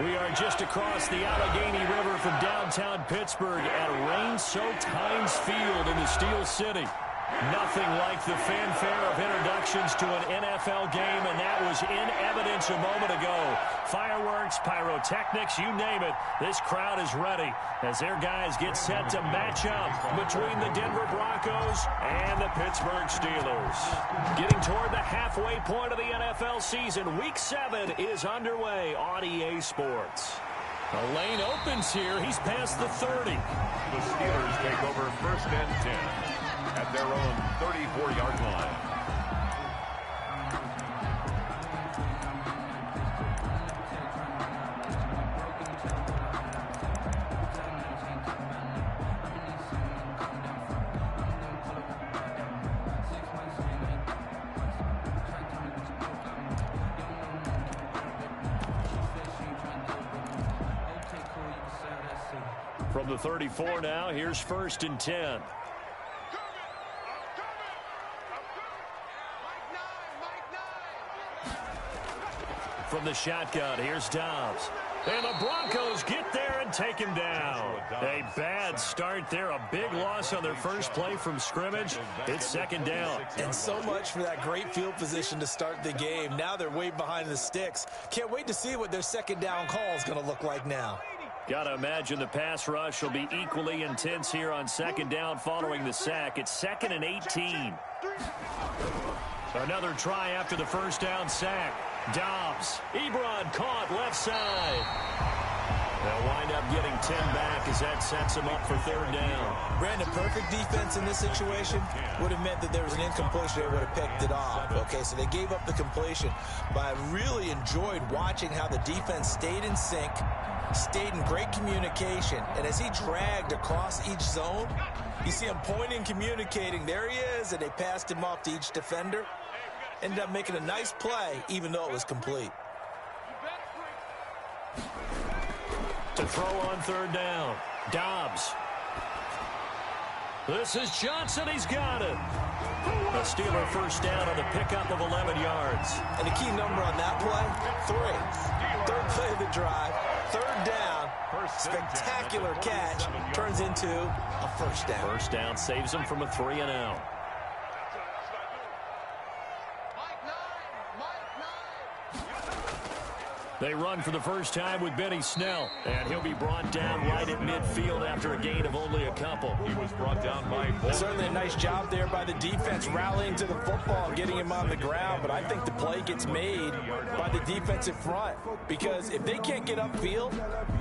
We are just across the Allegheny River from downtown Pittsburgh at rain-soaked Heinz Field in the Steel City. Nothing like the fanfare of introductions to an NFL game, and that was in evidence a moment ago. Fireworks, pyrotechnics, you name it. This crowd is ready as their guys get set to match up between the Denver Broncos and the Pittsburgh Steelers. Getting toward the halfway point of the NFL season, Week 7 is underway on EA Sports. The lane opens here. He's past the 30. The Steelers take over 1st and 10. At their own 34-yard line. From the 34 now, here's 1st and 10. From the shotgun, here's Dobbs. And the Broncos get there and take him down. A bad start there. A big loss on their first play from scrimmage. It's 2nd down. And so much for that great field position to start the game. Now they're way behind the sticks. Can't wait to see what their 2nd down call is going to look like now. Got to imagine the pass rush will be equally intense here on 2nd down following the sack. It's 2nd and 18. Another try after the 1st down sack. Dobbs. Ebron caught left side. They'll wind up getting 10 back as that sets them up for 3rd down. Brandon, perfect defense in this situation would have meant that there was an incompletion. They would have picked it off. Okay, so they gave up the completion. But I really enjoyed watching how the defense stayed in sync, stayed in great communication. And as he dragged across each zone, you see him pointing, communicating. There he is, and they passed him off to each defender. Ended up making a nice play, even though it was complete. To throw on 3rd down. Dobbs. This is Johnson. He's got it. A Steeler 1st down on the pickup of 11 yards. And the key number on that play, 3. 3rd play of the drive, 3rd down. Spectacular catch turns into a 1st down. 1st down saves him from a 3-and-out. They run for the first time with Benny Snell, and he'll be brought down right at midfield after a gain of only a couple. He was brought down by 4. Certainly a nice job there by the defense rallying to the football, getting him on the ground, but I think the play gets made by the defensive front because if they can't get upfield,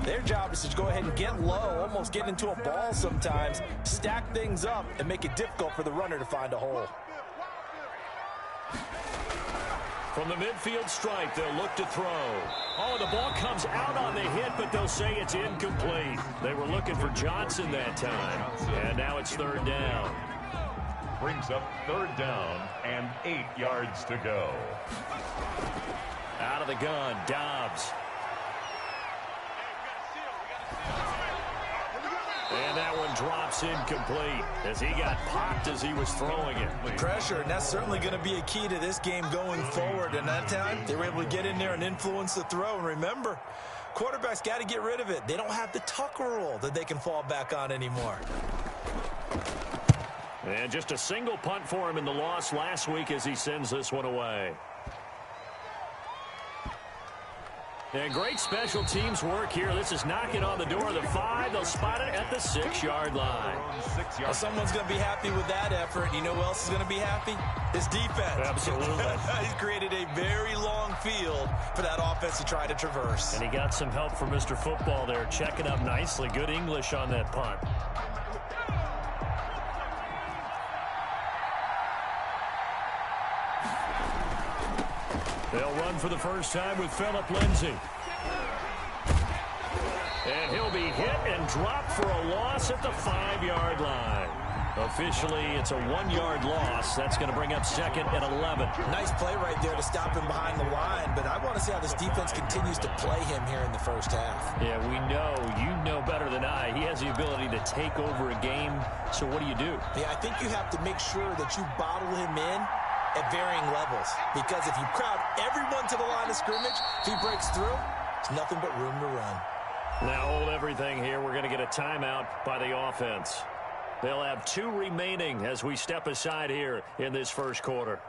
their job is to go ahead and get low, almost get into a ball sometimes, stack things up, and make it difficult for the runner to find a hole. From the midfield stripe, they'll look to throw. Oh, the ball comes out on the hit, but they'll say it's incomplete. They were looking for Johnson that time, and now it's 3rd down. Brings up 3rd down and 8 yards to go. Out of the gun, Dobbs. And that one drops incomplete as he got popped as he was throwing it. Pressure, and that's certainly going to be a key to this game going forward. And that time, they were able to get in there and influence the throw. And remember, quarterbacks got to get rid of it. They don't have the Tucker rule that they can fall back on anymore. And just a single punt for him in the loss last week as he sends this one away. And great special teams work here. This is knocking on the door of the 5. They'll spot it at the 6-yard line. Well, someone's going to be happy with that effort. You know who else is going to be happy? His defense. Absolutely. He's created a very long field for that offense to try to traverse. And he got some help from Mr. Football there, checking up nicely. Good English on that punt. They'll run for the first time with Phillip Lindsay. And he'll be hit and dropped for a loss at the 5-yard line. Officially, it's a 1-yard loss. That's going to bring up 2nd and 11. Nice play right there to stop him behind the line, but I want to see how this defense continues to play him here in the first half. Yeah, we know. You know better than I. He has the ability to take over a game. So what do you do? Yeah, I think you have to make sure that you bottle him in at varying levels. Because if you crowd everyone to the line of scrimmage, if he breaks through, Nothing but room to run. Now hold everything here. We're going to get a timeout by the offense. They'll have 2 remaining as we step aside here in this first quarter.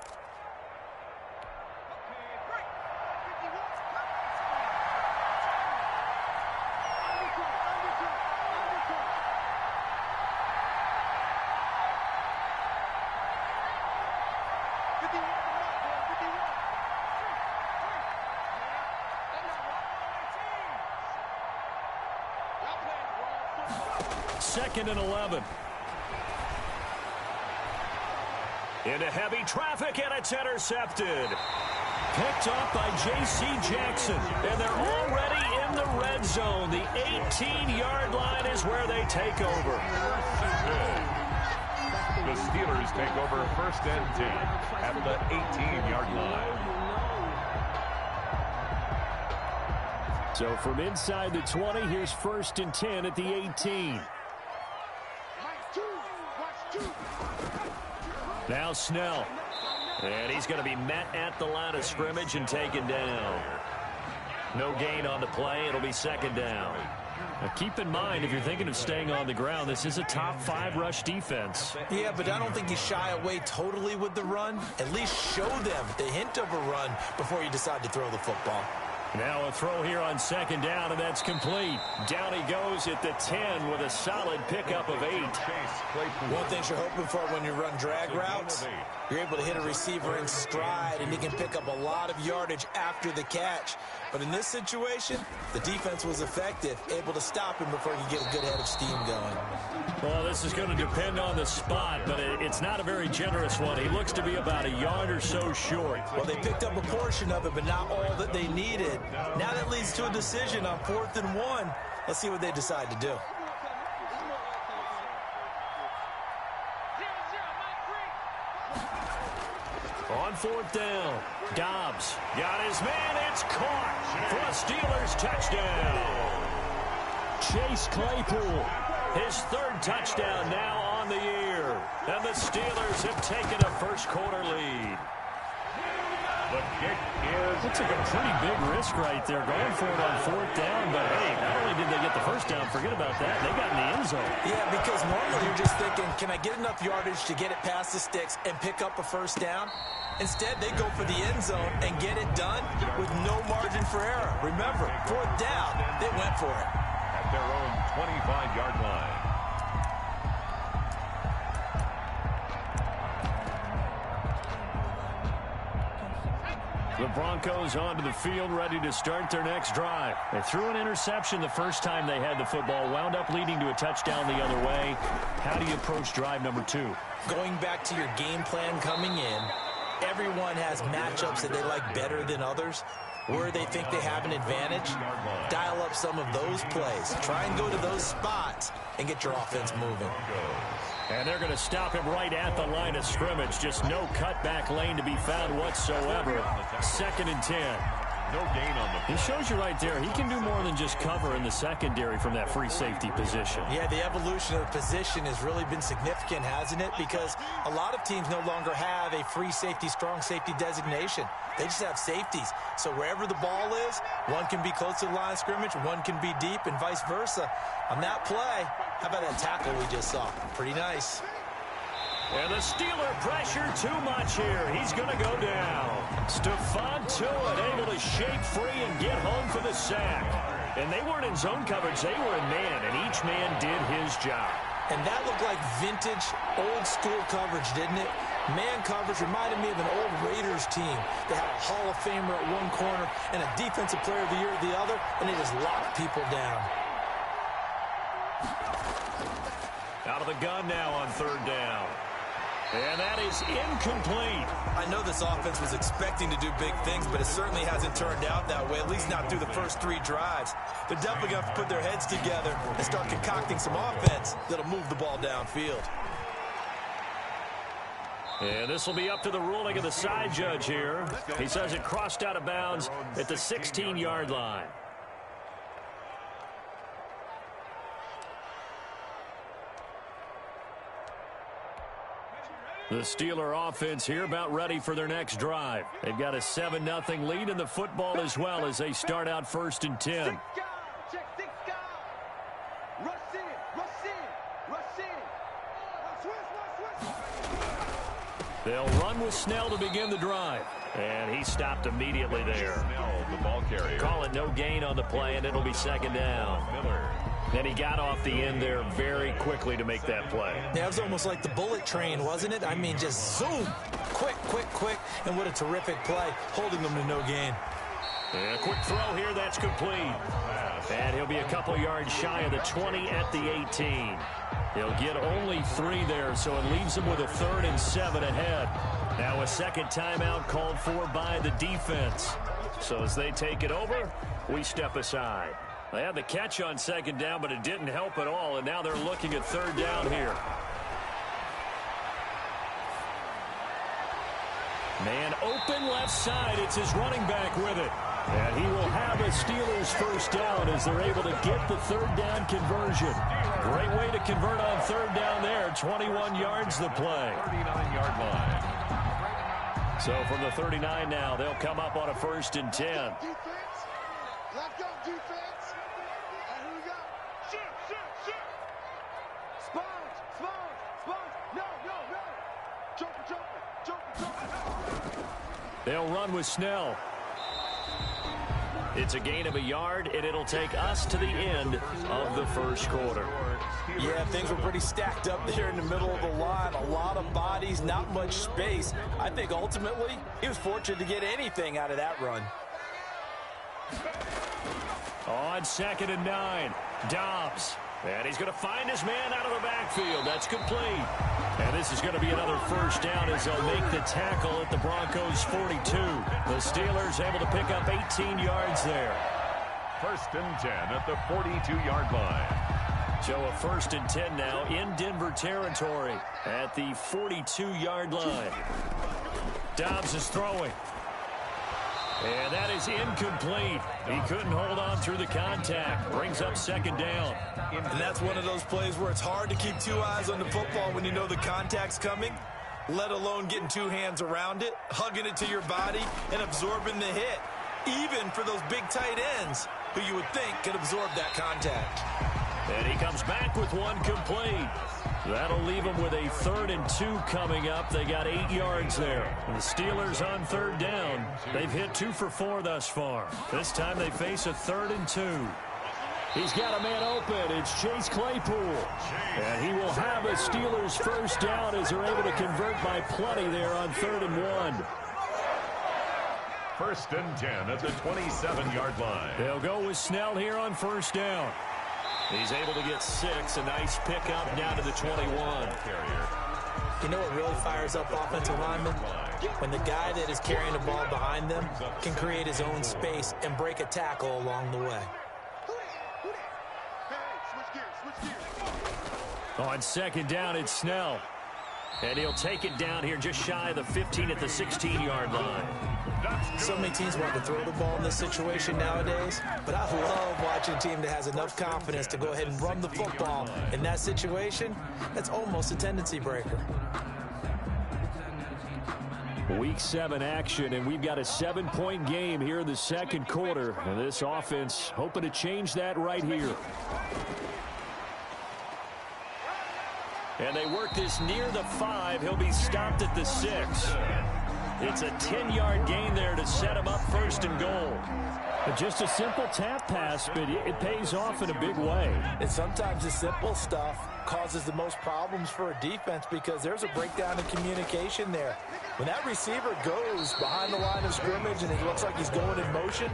Second and 11. Into heavy traffic, and it's intercepted. Picked up by J.C. Jackson, and they're already in the red zone. The 18-yard line is where they take over. The Steelers take over first and 10 at the 18-yard line. So from inside the 20, here's first and 10 at the 18. Now Snell. And he's going to be met at the line of scrimmage and taken down. No gain on the play. It'll be second down. Now keep in mind, if you're thinking of staying on the ground, this is a top 5 rush defense. Yeah, but I don't think you shy away totally with the run. At least show them the hint of a run before you decide to throw the football. Now a throw here on second down, and that's complete. Down he goes at the 10 with a solid pickup of 8. One thing you're hoping for when you run drag routes, you're able to hit a receiver in stride, and he can pick up a lot of yardage after the catch. But in this situation, the defense was effective, able to stop him before he get a good head of steam going. Well, this is going to depend on the spot, but it's not a very generous one. He looks to be about a yard or so short. Well, they picked up a portion of it, but not all that they needed. Now that leads to a decision on 4th and 1. Let's see what they decide to do. On 4th down, Dobbs got his man. It's caught for a Steelers touchdown. Chase Claypool, his 3rd touchdown now on the year. And the Steelers have taken a first quarter lead. The kick is... That took a pretty big risk right there, going for it on 4th down. But, hey, not only did they get the first down, forget about that, they got in the end zone. Yeah, because normally you're just thinking, can I get enough yardage to get it past the sticks and pick up a first down? Instead, they go for the end zone and get it done with no margin for error. Remember, 4th down, they went for it. At their own 25-yard line. The Broncos onto the field, ready to start their next drive. They threw an interception the first time they had the football, wound up leading to a touchdown the other way. How do you approach drive number 2? Going back to your game plan coming in, everyone has matchups that they like better than others. Where they think they have an advantage, dial up some of those plays. Try and go to those spots and get your offense moving. And they're going to stop him right at the line of scrimmage. Just no cutback lane to be found whatsoever. Second and 10. No gain on the... He shows you right there, he can do more than just cover in the secondary from that free safety position. Yeah, the evolution of the position has really been significant, hasn't it? Because a lot of teams no longer have a free safety, strong safety designation. They just have safeties. So wherever the ball is, one can be close to the line of scrimmage, one can be deep, and vice versa. On that play, how about that tackle we just saw? Pretty nice. And the Steeler pressure too much here. He's going to go down. Stephon Tuitt able to shake free and get home for the sack. And they weren't in zone coverage. They were in man, and each man did his job. And that looked like vintage, old-school coverage, didn't it? Man coverage reminded me of an old Raiders team. They had a Hall of Famer at one corner and a Defensive Player of the Year at the other, and they just locked people down. Out of the gun now on 3rd down. And that is incomplete. I know this offense was expecting to do big things, but it certainly hasn't turned out that way, at least not through the first 3 drives. They're definitely going to have to put their heads together and start concocting some offense that'll move the ball downfield. And this will be up to the ruling of the side judge here. He says it crossed out of bounds at the 16-yard line. The Steeler offense here about ready for their next drive. They've got a 7-0 lead in the football as well as they start out 1st and 10. They'll run with Snell to begin the drive. And he stopped immediately there. Snell, the ball carrier. Call it no gain on the play, and it'll be 2nd down. Miller. And he got off the end there very quickly to make that play. Yeah, it was almost like the bullet train, wasn't it? I mean, just zoom. Quick, quick, quick. And what a terrific play, holding them to no gain. And a quick throw here, that's complete. And he'll be a couple yards shy of the 20 at the 18. He'll get only 3 there, so it leaves him with a 3rd and 7 ahead. Now a second timeout called for by the defense. So as they take it over, we step aside. They had the catch on 2nd down, but it didn't help at all, and now they're looking at 3rd down here. Man open left side. It's his running back with it. And he will have a Steelers 1st down as they're able to get the 3rd down conversion. Great way to convert on 3rd down there. 21 yards the play. 39-yard line. So from the 39 now, they'll come up on a 1st and 10. Defense. Let's go, defense. And here we go. Shoot. Sponge. No. Joker. They'll run with Snell. It's a gain of a yard, and it'll take us to the end of the 1st quarter. Yeah, things were pretty stacked up there in the middle of the line. A lot of bodies, not much space. I think ultimately he was fortunate to get anything out of that run. On 2nd and 9, Dobbs. And he's going to find his man out of the backfield. That's complete. And this is going to be another 1st down as they'll make the tackle at the Broncos 42. The Steelers able to pick up 18 yards there. 1st and 10 at the 42-yard line. So a 1st and 10 now in Denver territory at the 42-yard line. Dobbs is throwing. And that is incomplete. He couldn't hold on through the contact. Brings up 2nd down. And that's one of those plays where it's hard to keep 2 eyes on the football when you know the contact's coming, let alone getting 2 hands around it, hugging it to your body, and absorbing the hit. Even for those big tight ends who you would think could absorb that contact. And he comes back with 1 complete. That'll leave them with a 3rd and 2 coming up. They got 8 yards there. And the Steelers on 3rd down. They've hit 2 for 4 thus far. This time they face a 3rd and 2. He's got a man open. It's Chase Claypool. And he will have a Steelers 1st down as they're able to convert by plenty there on 3rd and 1. 1st and 10 at the 27-yard line. They'll go with Snell here on 1st down. He's able to get 6. A nice pickup down to the 21. You know what really fires up offensive linemen? When the guy that is carrying the ball behind them can create his own space and break a tackle along the way. On 2nd down, it's Snell. And he'll take it down here just shy of the 15 at the 16-yard line. So many teams want to throw the ball in this situation nowadays, but I love watching a team that has enough confidence to go ahead and run the football. In that situation, that's almost a tendency breaker. Week 7 action, and we've got a 7-point game here in the 2nd quarter. And this offense hoping to change that right here. And they work this near the 5. He'll be stopped at the 6. It's a 10-yard gain there to set him up 1st and goal. Just a simple tap pass, but it pays off in a big way. And sometimes the simple stuff causes the most problems for a defense because there's a breakdown in communication there. When that receiver goes behind the line of scrimmage and it looks like he's going in motion,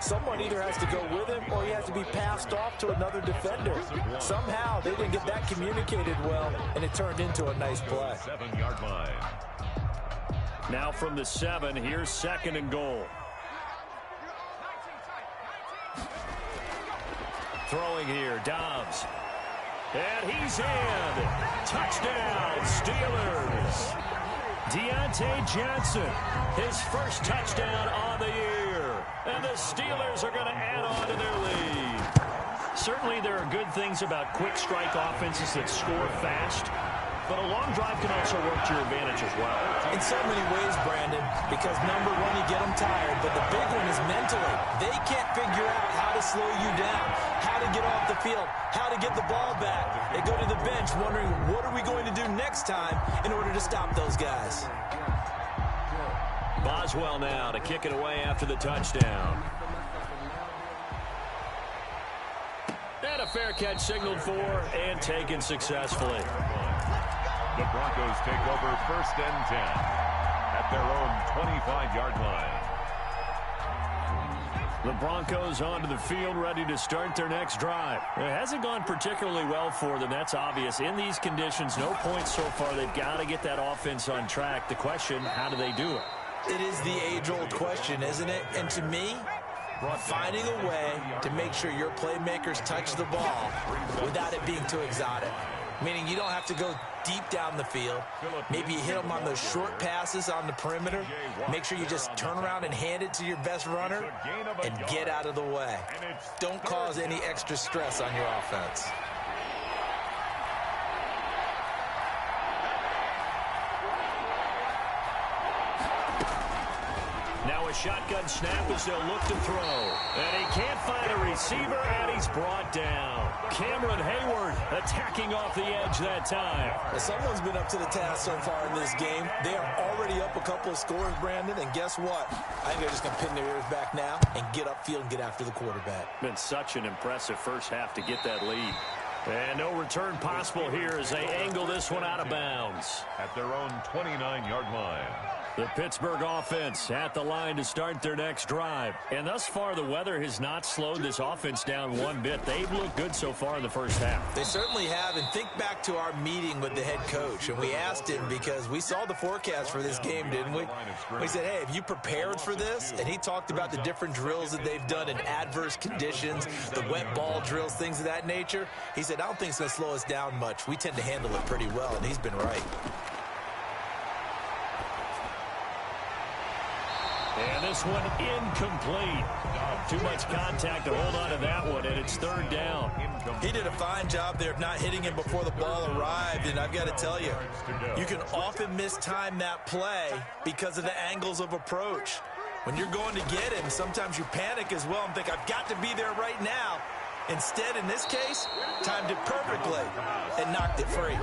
someone either has to go with him or he has to be passed off to another defender. Somehow they didn't get that communicated well, and it turned into a nice play. 7-yard line. Now from the 7, here's 2nd and goal. Throwing here, Dobbs. And he's in. Touchdown, Steelers. Deontay Johnson, his first touchdown on the year. And the Steelers are going to add on to their lead. Certainly there are good things about quick strike offenses that score fast. But a long drive can also work to your advantage as well. In so many ways, Brandon, because number one, you get them tired, but the big one is mentally. They can't figure out how to slow you down, how to get off the field, how to get the ball back. They go to the bench wondering, what are we going to do next time in order to stop those guys? Boswell now to kick it away after the touchdown. And a fair catch signaled for and taken successfully. The Broncos take over 1st and 10 at their own 25-yard line. The Broncos onto the field, ready to start their next drive. It hasn't gone particularly well for them. That's obvious. In these conditions, no points so far. They've got to get that offense on track. The question, how do they do it? It is the age-old question, isn't it? And to me, finding a way to make sure your playmakers touch the ball without it being too exotic. Meaning you don't have to go deep down the field. Maybe you hit them on those short passes on the perimeter. Make sure you just turn around and hand it to your best runner and get out of the way. Don't cause any extra stress on your offense. Now a shotgun snap as they'll look to throw. And he can't find a receiver, and he's brought down. Cameron Hayward attacking off the edge that time. Someone's been up to the task so far in this game. They are already up a couple of scores, Brandon, and guess what? I think they're just going to pin their ears back now and get upfield and get after the quarterback. Been such an impressive first half to get that lead. And no return possible here as they angle this one out of bounds. At their own 29-yard line. The Pittsburgh offense at the line to start their next drive. And thus far, the weather has not slowed this offense down one bit. They've looked good so far in the first half. They certainly have. And think back to our meeting with the head coach. And we asked him because we saw the forecast for this game, didn't we? We said, hey, have you prepared for this? And he talked about the different drills that they've done in adverse conditions, the wet ball drills, things of that nature. He said, I don't think it's going to slow us down much. We tend to handle it pretty well, and he's been right. And this one incomplete. Too much contact to hold on to that one, and it's 3rd down. He did a fine job there of not hitting him before the ball arrived, and I've got to tell you, you can often mistime that play because of the angles of approach. When you're going to get him, sometimes you panic as well and think, I've got to be there right now. Instead, in this case, timed it perfectly and knocked it free.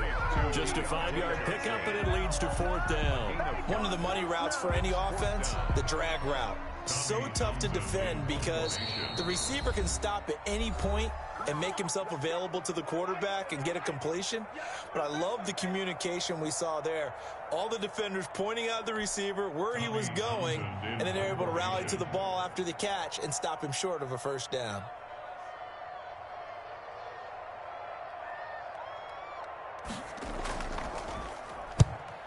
Just a 5-yard pickup, and it leads to 4th down. One of the money routes for any offense, the drag route. So tough to defend because the receiver can stop at any point and make himself available to the quarterback and get a completion. But I love the communication we saw there. All the defenders pointing out the receiver, where he was going, and then they're able to rally to the ball after the catch and stop him short of a 1st down.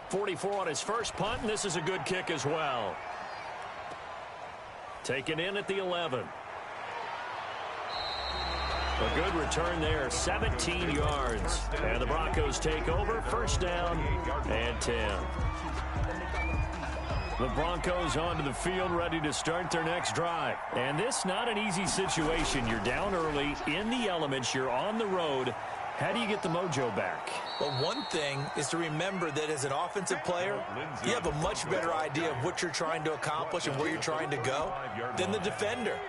.44 on his first punt, and this is a good kick as well. Taken in at the 11. A good return there, 17 yards. And the Broncos take over, 1st down and 10. The Broncos onto the field, ready to start their next drive. And this not an easy situation. You're down early, in the elements, you're on the road. How do you get the mojo back? Well, one thing is to remember that as an offensive player, you have a much better idea of what you're trying to accomplish and where you're trying to go than the defender.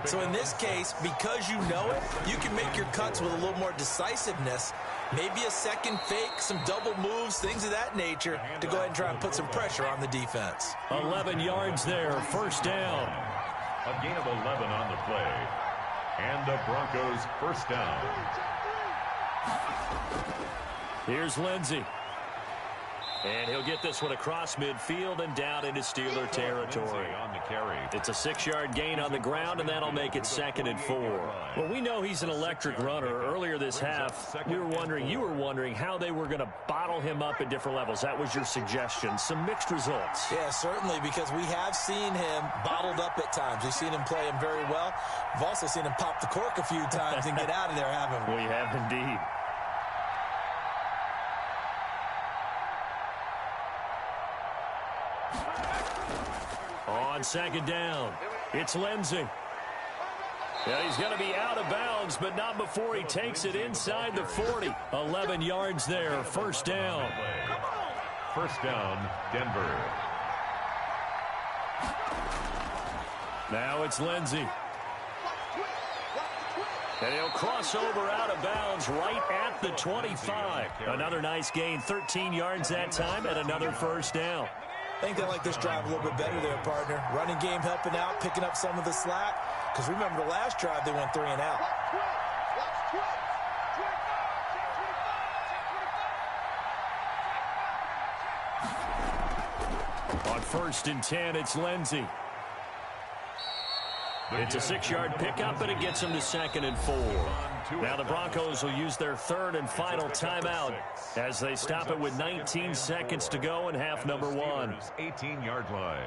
So in this case, because you know it, you can make your cuts with a little more decisiveness, maybe a second fake, some double moves, things of that nature, to go ahead and try and put some pressure on the defense. 11 yards there, 1st down. A gain of 11 on the play. And the Broncos 1st down. Here's Lindsey. And he'll get this one across midfield and down into Steeler territory. On the carry. It's a 6-yard gain on the ground, and that'll make it 2nd and 4. Well, we know he's an electric runner. Earlier this half, you were wondering how they were going to bottle him up at different levels. That was your suggestion. Some mixed results. Yeah, certainly, because we have seen him bottled up at times. We've seen him play him very well. We've also seen him pop the cork a few times and get out of there, haven't we? We have indeed. On 2nd down, it's Lindsey. Yeah, he's going to be out of bounds, but not before he takes it inside the 40. 11 yards there, first down. First down, Denver. Now it's Lindsey. And he'll cross over out of bounds right at the 25. Another nice gain, 13 yards that time, and another first down. I think they like this drive a little bit better there, partner. Running game helping out, picking up some of the slack. Because remember, the last drive, they went 3 and out. On 1st and 10, it's Lindsey. It's a 6-yard pickup, and it gets them to 2nd and 4. Now the Broncos will use their 3rd and final timeout as they stop it with 19 seconds to go in half number 1. 18-yard line.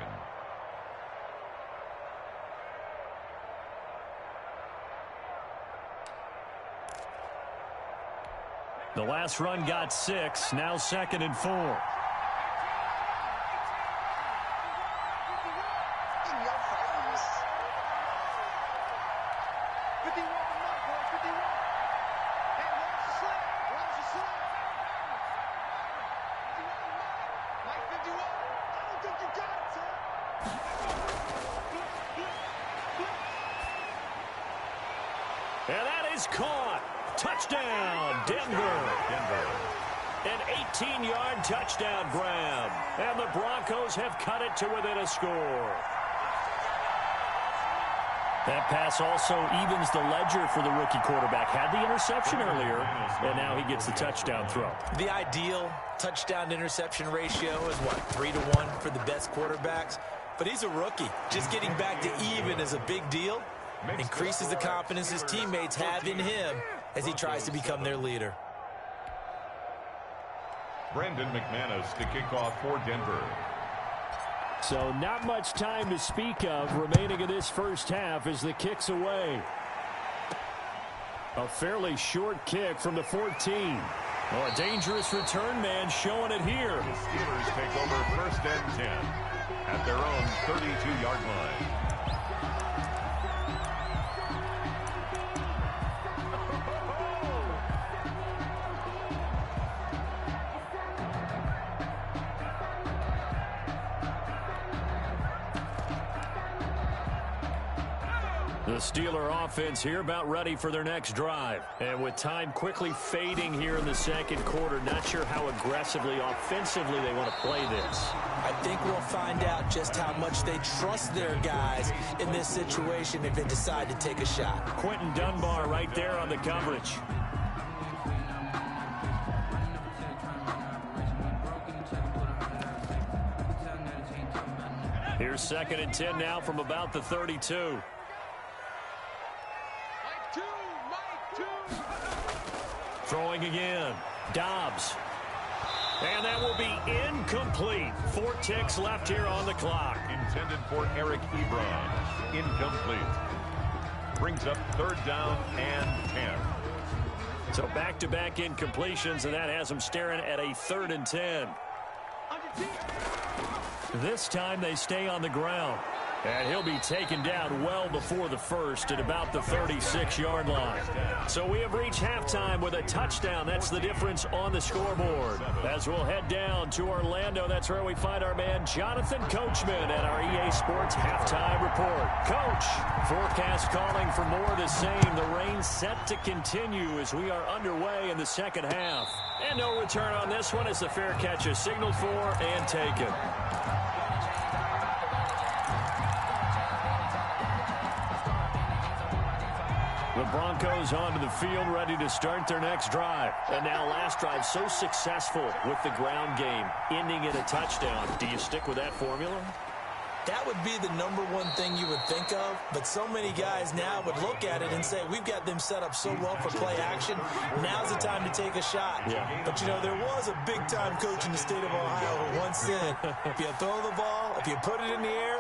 The last run got 6, now 2nd and 4. And that is caught. Touchdown, Denver. An 18-yard touchdown grab. And the Broncos have cut it to within a score. That pass also evens the ledger for the rookie quarterback. Had the interception earlier, and now he gets the touchdown throw. The ideal touchdown-interception ratio is, what, 3 to 1 for the best quarterbacks? But he's a rookie. Just getting back to even is a big deal. Increases the confidence his teammates have in him as he tries to become their leader. Brandon McManus to kick off for Denver. So not much time to speak of remaining in this first half as the kick's away. A fairly short kick from the 14. Oh, a dangerous return man showing it here. The Steelers take over 1st and 10 at their own 32-yard line. The Steeler offense here about ready for their next drive. And with time quickly fading here in the second quarter, not sure how aggressively, offensively they want to play this. I think we'll find out just how much they trust their guys in this situation if they decide to take a shot. Quentin Dunbar right there on the coverage. Here's 2nd and 10 now from about the 32. Throwing again. Dobbs. And that will be incomplete. 4 ticks left here on the clock. Intended for Eric Ebron. Incomplete. Brings up 3rd down and 10. So back-to-back incompletions, and that has them staring at a 3rd and 10. This time they stay on the ground. And he'll be taken down well before the first at about the 36-yard line. So we have reached halftime with a touchdown. That's the difference on the scoreboard. As we'll head down to Orlando, that's where we find our man Jonathan Coachman at our EA Sports Halftime Report. Coach, forecast calling for more of the same. The rain set to continue as we are underway in the second half. And no return on this one as the fair catch is signaled for and taken. The Broncos onto the field, ready to start their next drive. And now last drive so successful with the ground game, ending in a touchdown. Do you stick with that formula? That would be the #1 thing you would think of, but so many guys now would look at it and say, we've got them set up so well for play action, now's the time to take a shot. Yeah. But, you know, there was a big-time coach in the state of Ohio who once said, if you throw the ball, if you put it in the air,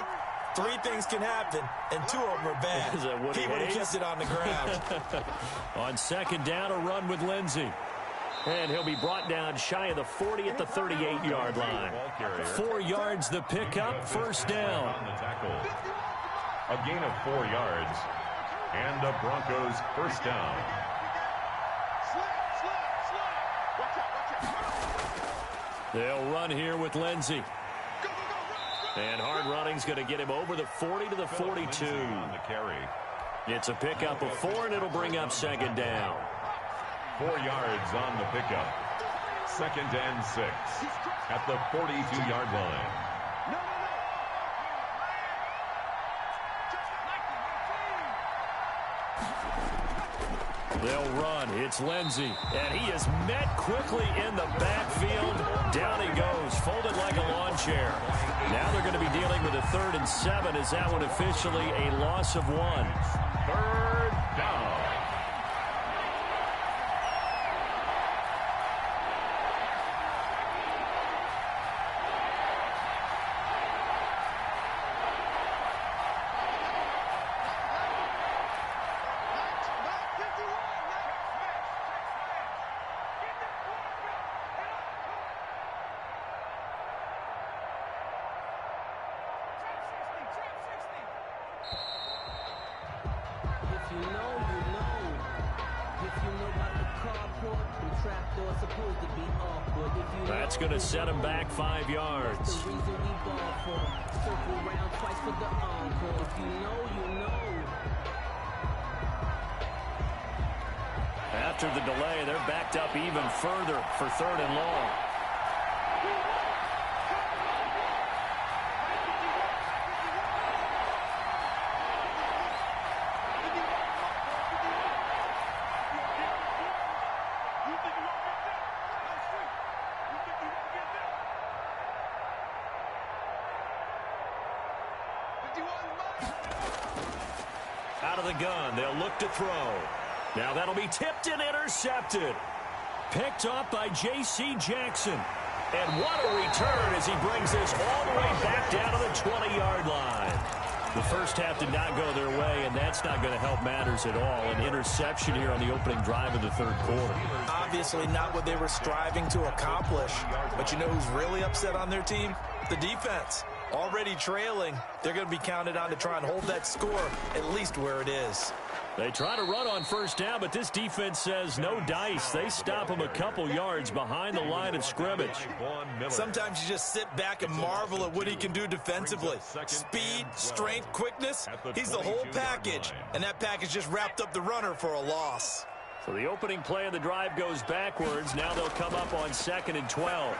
3 things can happen, and 2 of them are bad. He would have kept it on the ground. On 2nd down, a run with Lindsey. And he'll be brought down shy of the 40 at the 38-yard line. 4 yards the pickup, first down. A gain of 4 yards. And the Broncos first down. They'll run here with Lindsey. And hard running's going to get him over the 40 to the 42. On the carry. It's a pickup of 4, and it'll bring up second down. 4 yards on the pickup. 2nd and 6 at the 42-yard line. They'll run. It's Lindsey. And he is met quickly in the backfield. Down he goes, folded like a lawn chair. Now they're going to be dealing with a 3rd and 7. Is that one officially a loss of 1? 3rd down. That's going to set him back 5 yards. After the delay, they're backed up even further for 3rd and long. Out of the gun, they'll look to throw. Now that'll be tipped and intercepted. Picked up by J.C. Jackson. And what a return as he brings this all the way back down to the 20-yard line. The first half did not go their way, and that's not going to help matters at all. An interception here on the opening drive of the 3rd quarter. Obviously not what they were striving to accomplish. But you know who's really upset on their team? The defense. Already trailing, they're going to be counted on to try and hold that score at least where it is. They try to run on 1st down, but this defense says no dice. They stop him a couple yards behind the line of scrimmage. Sometimes you just sit back and marvel at what he can do defensively. Speed, strength, quickness, he's the whole package. And that package just wrapped up the runner for a loss. So the opening play of the drive goes backwards. Now they'll come up on 2nd and 12.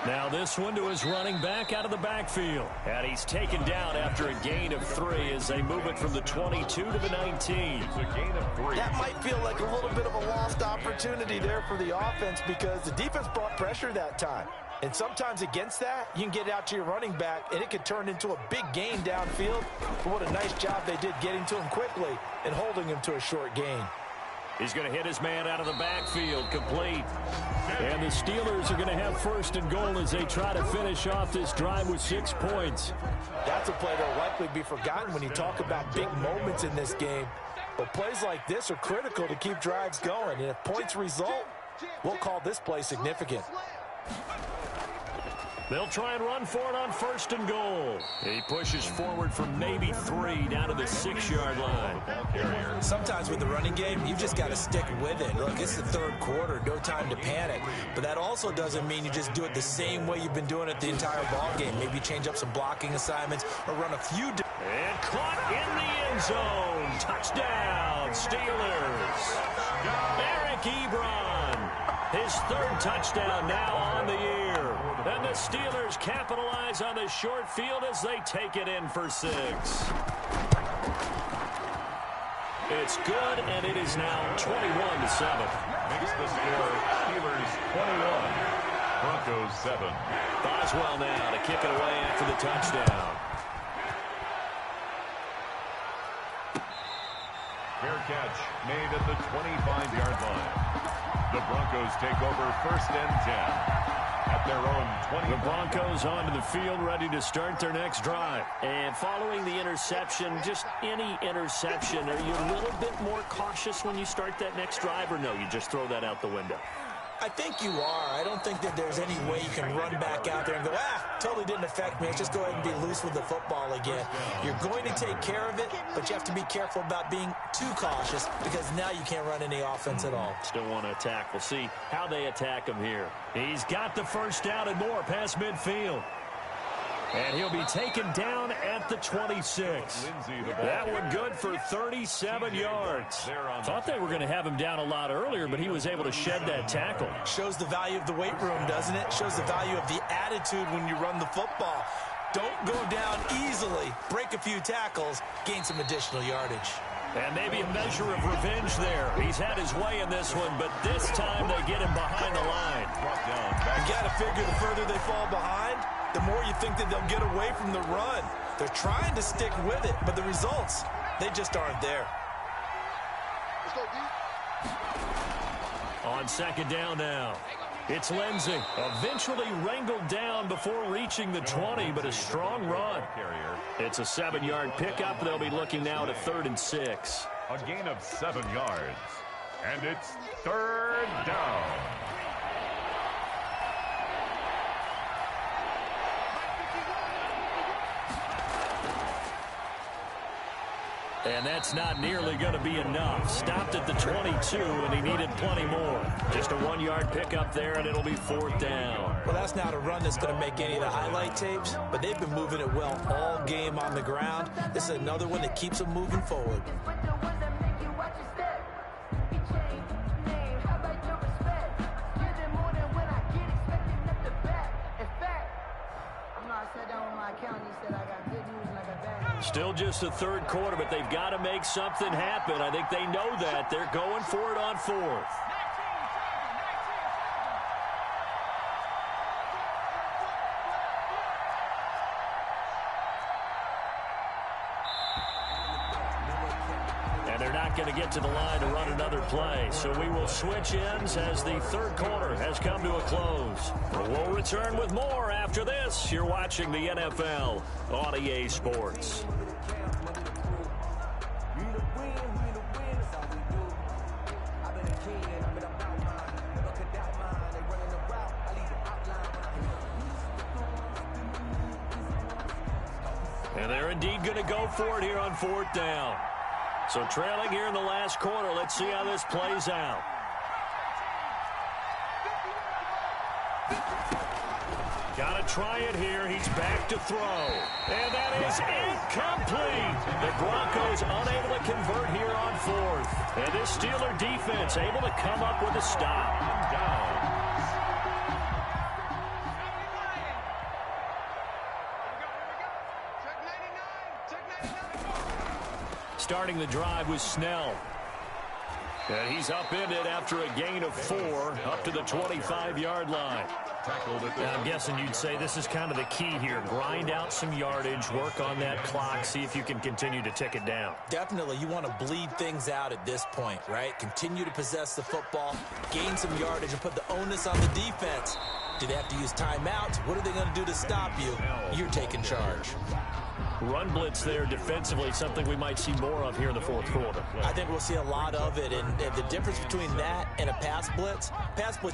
Now this one to his running back out of the backfield. And he's taken down after a gain of 3 as they move it from the 22 to the 19. It's a gain of 3. That might feel like a little bit of a lost opportunity there for the offense because the defense brought pressure that time. And sometimes against that, you can get out to your running back, and it could turn into a big gain downfield. But what a nice job they did getting to him quickly and holding him to a short gain. He's going to hit his man out of the backfield, complete. And the Steelers are going to have 1st and goal as they try to finish off this drive with 6 points. That's a play that will likely be forgotten when you talk about big moments in this game. But plays like this are critical to keep drives going. And if points result, we'll call this play significant. They'll try and run for it on 1st and goal. He pushes forward from maybe 3 down to the 6-yard line. Sometimes with the running game, you just got to stick with it. Look, it's the 3rd quarter, no time to panic. But that also doesn't mean you just do it the same way you've been doing it the entire ball game. Maybe change up some blocking assignments or run a few. And caught in the end zone. Touchdown, Steelers. Eric Ebron, his 3rd touchdown now on the year. And the Steelers capitalize on the short field as they take it in for 6. It's good, and it is now 21-7. Makes the score Steelers 21, Broncos 7. Boswell now to kick it away after the touchdown. Fair catch made at the 25-yard line. The Broncos take over 1st and 10. At their own 20. The Broncos onto the field, ready to start their next drive. And following the interception, just any interception, are you a little bit more cautious when you start that next drive, or no, you just throw that out the window? I think you are. I don't think that there's any way you can run back out there and go, totally didn't affect me. Let's just go ahead and be loose with the football again. You're going to take care of it, but you have to be careful about being too cautious because now you can't run any offense at all. Still want to attack. We'll see how they attack him here. He's got the first down and more past midfield. And he'll be taken down at the 26. That one good for 37 yards. Thought they were going to have him down a lot earlier, but he was able to shed that tackle. Shows the value of the weight room, doesn't it? Shows the value of the attitude when you run the football. Don't go down easily. Break a few tackles. Gain some additional yardage. And maybe a measure of revenge there. He's had his way in this one, but this time they get him behind the line. You got to figure the further they fall behind, the more you think that they'll get away from the run. They're trying to stick with it, but the results, they just aren't there. Let's go deep. On second down now, it's Lindsey. Eventually wrangled down before reaching the 20, but a strong run. It's a 7-yard pickup. They'll be looking now to 3rd and 6. A gain of 7 yards. And it's 3rd down. And that's not nearly going to be enough. Stopped at the 22, and he needed plenty more. Just a 1-yard pickup there, and it'll be 4th down. Well, that's not a run that's going to make any of the highlight tapes, but they've been moving it well all game on the ground. This is another one that keeps them moving forward. Still just the 3rd quarter, but they've got to make something happen. I think they know that. They're going for it on 4th. And they're not going to get to the line to run another play. So we will switch ends as the 3rd quarter has come to a close. We'll return with more after this. You're watching the NFL on EA Sports. And they're indeed going to go for it here on 4th down. So trailing here in the last quarter. Let's see how this plays out. Got to try it here. He's back to throw. And that is incomplete. The Broncos unable to convert here on 4th. And this Steeler defense able to come up with a stop. Down. Starting the drive was Snell. And he's upended after a gain of 4 up to the 25-yard line. Now, I'm guessing you'd say this is kind of the key here. Grind out some yardage, work on that clock, see if you can continue to tick it down. Definitely. You want to bleed things out at this point, right? Continue to possess the football, gain some yardage, and put the onus on the defense. Do they have to use timeouts? What are they going to do to stop you? You're taking charge. Run blitz there defensively, something we might see more of here in the 4th quarter. I think we'll see a lot of it, and the difference between that and a pass blitz,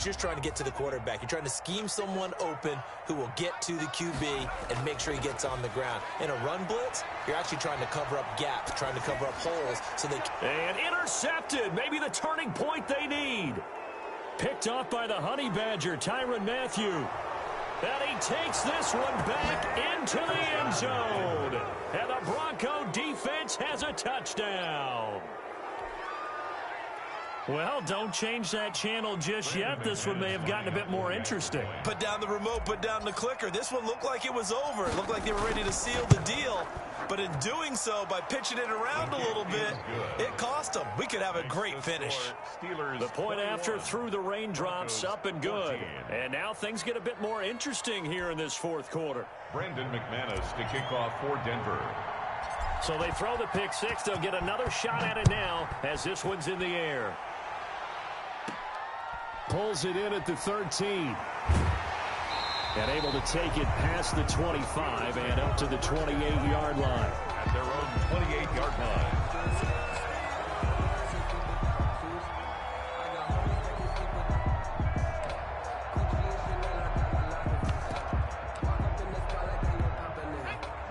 you're trying to get to the quarterback. You're trying to scheme someone open who will get to the QB and make sure he gets on the ground. In a run blitz, you're actually trying to cover up gaps, trying to cover up holes. And intercepted, maybe the turning point they need. Picked off by the Honey Badger, Tyrann Mathieu. And he takes this one back into the end zone. And the Bronco defense has a touchdown. Well, don't change that channel just yet. This one may have gotten a bit more interesting. Put down the remote, put down the clicker. This one looked like it was over. It looked like they were ready to seal the deal. But in doing so, by pitching it around a little bit, it cost them. We could have a great finish. The point after through the raindrops, up and good. And now things get a bit more interesting here in this 4th quarter. Brandon McManus to kick off for Denver. So they throw the pick 6. They'll get another shot at it now as this one's in the air. Pulls it in at the 13. And able to take it past the 25 and up to the 28-yard line. At their own 28-yard line.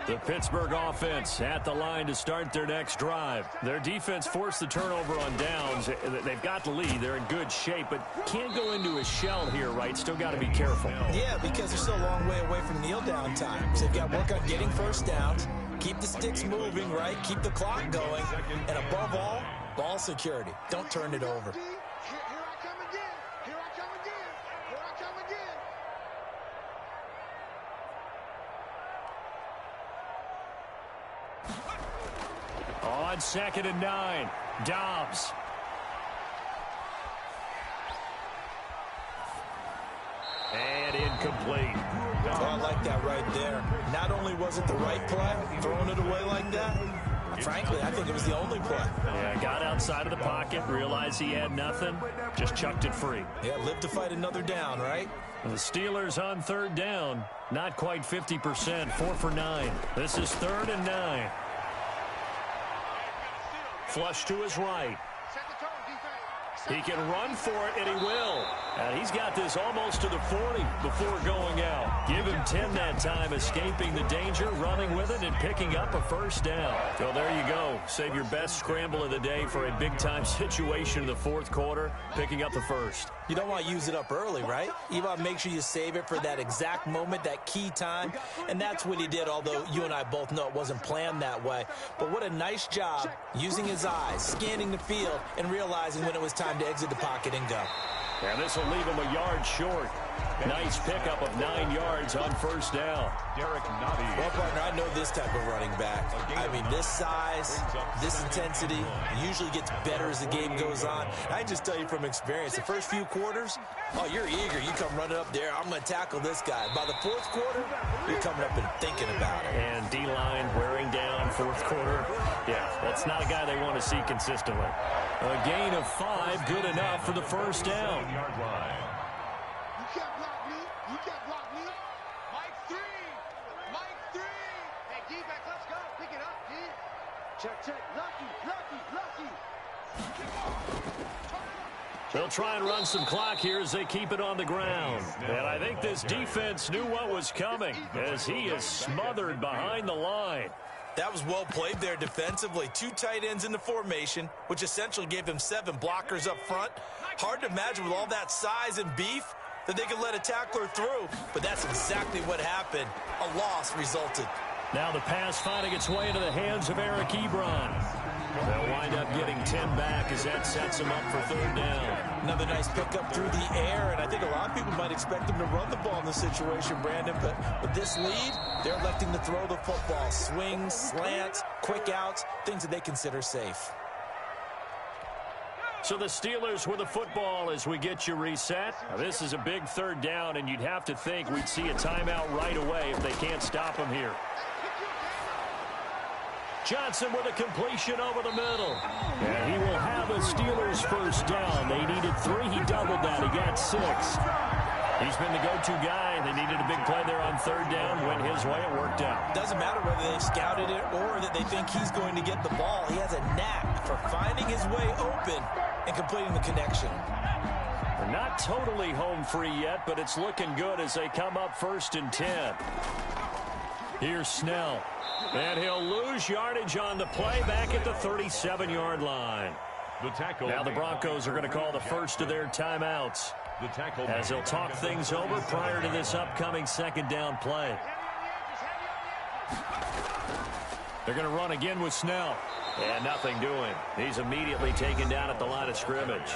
The Pittsburgh offense at the line to start their next drive. Their defense forced the turnover on downs. They've got the lead. They're in good shape, but can't go into a shell here, right? Still got to be careful. Yeah, because they're still a long way away from kneel down time. So they've got to work on getting first downs, keep the sticks moving, right? Keep the clock going, and above all, ball security. Don't turn it over. Here I come again. Here I come again. Here I come again. On 2nd and 9, Dobbs. And incomplete. Oh, I like that right there. Not only was it the right play, throwing it away like that, frankly, I think it was the only play. Yeah, got outside of the pocket, realized he had nothing, just chucked it free. Yeah, live to fight another down, right? The Steelers on 3rd down, not quite 50%, 4 for 9. This is 3rd and 9. Flush to his right. He can run for it, and he will. And he's got this almost to the 40 before going out. Give him 10 that time, escaping the danger, running with it, and picking up a first down. So there you go. Save your best scramble of the day for a big-time situation in the 4th quarter, picking up the first. You don't want to use it up early, right? You want to make sure you save it for that exact moment, that key time. And that's what he did, although you and I both know it wasn't planned that way. But what a nice job using his eyes, scanning the field, and realizing when it was time to exit the pocket and go. And this will leave him a yard short. Nice pickup of 9 yards on first down. Derek Nottie. Well, partner, I know this type of running back. I mean, this size, this intensity usually gets better as the game goes on. I just tell you from experience, the first few quarters, oh, you're eager. You come running up there, I'm going to tackle this guy. By the 4th quarter, you're coming up and thinking about it. And D-line wearing down 4th quarter. Yeah, that's not a guy they want to see consistently. A gain of 5, good enough for the first down. Yard line. You can't block me. You can't block me. Mike 3. Mike 3. Hey, D-back, let's go. Pick it up, D. Check, check. Lucky. They'll try and run some clock here as they keep it on the ground. And I think this defense knew what was coming as he is smothered behind the line. That was well played there defensively. 2 tight ends in the formation, which essentially gave him 7 blockers up front. Hard to imagine with all that size and beef that they could let a tackler through, but that's exactly what happened. A loss resulted. Now the pass finding its way into the hands of Eric Ebron. They'll wind up getting 10 back as that sets them up for 3rd down. Another nice pickup through the air, and I think a lot of people might expect them to run the ball in this situation, Brandon, but with this lead, they're electing to throw the football. Swings, slants, quick outs, things that they consider safe. So the Steelers with the football as we get you reset. Now this is a big 3rd down, and you'd have to think we'd see a timeout right away if they can't stop them here. Johnson with a completion over the middle. And he will have a Steelers first down. They needed 3. He doubled that. He got 6. He's been the go-to guy. They needed a big play there on 3rd down. Went his way. It worked out. Doesn't matter whether they've scouted it or that they think he's going to get the ball. He has a knack for finding his way open and completing the connection. They're not totally home free yet, but it's looking good as they come up 1st and 10. Here's Snell. And he'll lose yardage on the play back at the 37-yard line. The tackle. Now the Broncos are going to call the first of their timeouts The tackle as they'll talk things over prior to this upcoming 2nd down play. They're going to run again with Snell. And nothing doing. He's immediately taken down at the line of scrimmage.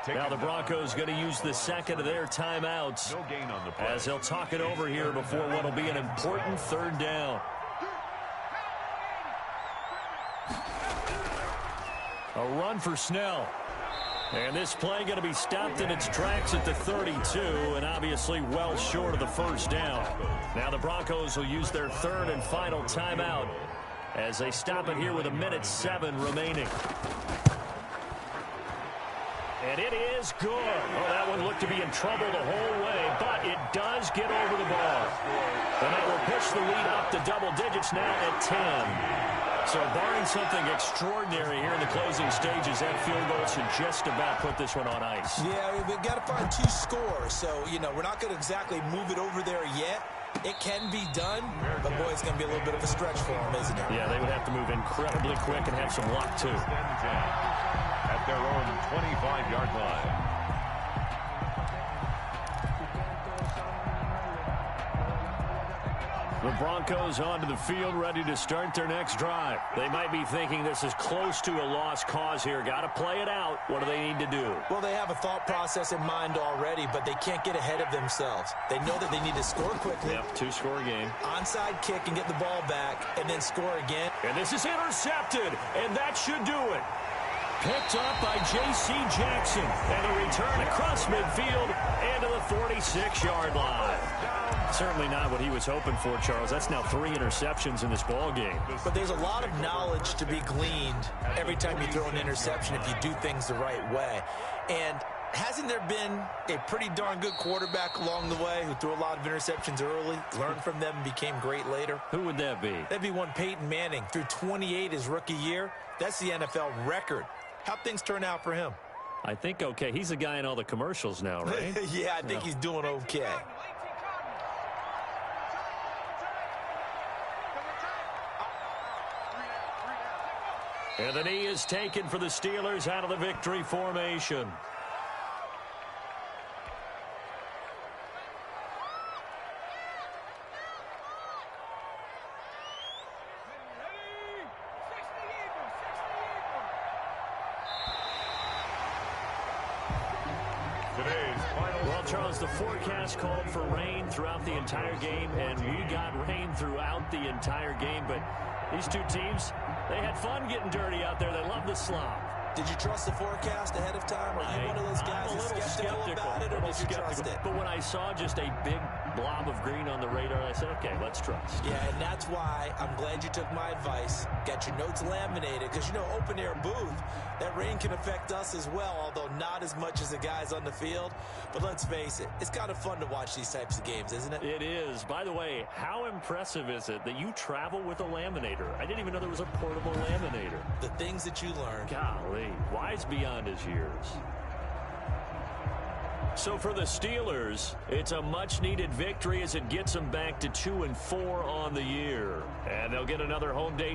Now the Broncos going to use the 2nd of their timeouts No gain on the play. as they'll talk it over here before what will be an important 3rd down. A run for Snell. And this play going to be stopped in its tracks at the 32, and obviously well short of the first down. Now the Broncos will use their 3rd and final timeout as they stop it here with 1:07 remaining. And it is good. Oh, that one looked to be in trouble the whole way, but it does get over the ball. And that will push the lead up to double digits now at 10. So barring something extraordinary here in the closing stages, that field goal should just about put this one on ice. Yeah, we've got to find 2 scores. So, we're not going to exactly move it over there yet. It can be done, but boy, it's going to be a little bit of a stretch for them, isn't it? Yeah, they would have to move incredibly quick and have some luck, too. At their own 25-yard line. The Broncos onto the field, ready to start their next drive. They might be thinking this is close to a lost cause here. Got to play it out. What do they need to do? Well, they have a thought process in mind already, but they can't get ahead of themselves. They know that they need to score quickly. Yep, two-score game. Onside kick and get the ball back, and then score again. And this is intercepted, and that should do it. Picked up by J.C. Jackson, and a return across midfield into the 46-yard line. Certainly not what he was hoping for, Charles. That's now 3 interceptions in this ball game. But there's a lot of knowledge to be gleaned every time you throw an interception if you do things the right way. And hasn't there been a pretty darn good quarterback along the way who threw a lot of interceptions early, learned from them, and became great later? Who would that be? That'd be one Peyton Manning. Threw 28 his rookie year. That's the NFL record. How'd things turn out for him? I think okay. He's the guy in all the commercials now, right? Yeah, I think he's doing okay. And the knee is taken for the Steelers out of the victory formation. Well, Charles, the forecast called for rain throughout the entire game, and we got rain throughout the entire game. But these two teams, they had fun getting dirty out there. They love the slop. Did you trust the forecast ahead of time? Are you one of those guys who's skeptical about it, or did you trust it? But when I saw just a big blob of green on the radar, I said, okay, let's trust. Yeah, and that's why I'm glad you took my advice. Got your notes laminated, because, you know, open-air booth, that rain can affect us as well, although not as much as the guys on the field. But let's face it, it's kind of fun to watch these types of games, isn't it? It is. By the way, how impressive is it that you travel with a laminator? I didn't even know there was a portable laminator. The things that you learn. Golly. Wise beyond his years. So for the Steelers, it's a much-needed victory as it gets them back to 2-4 on the year. And they'll get another home day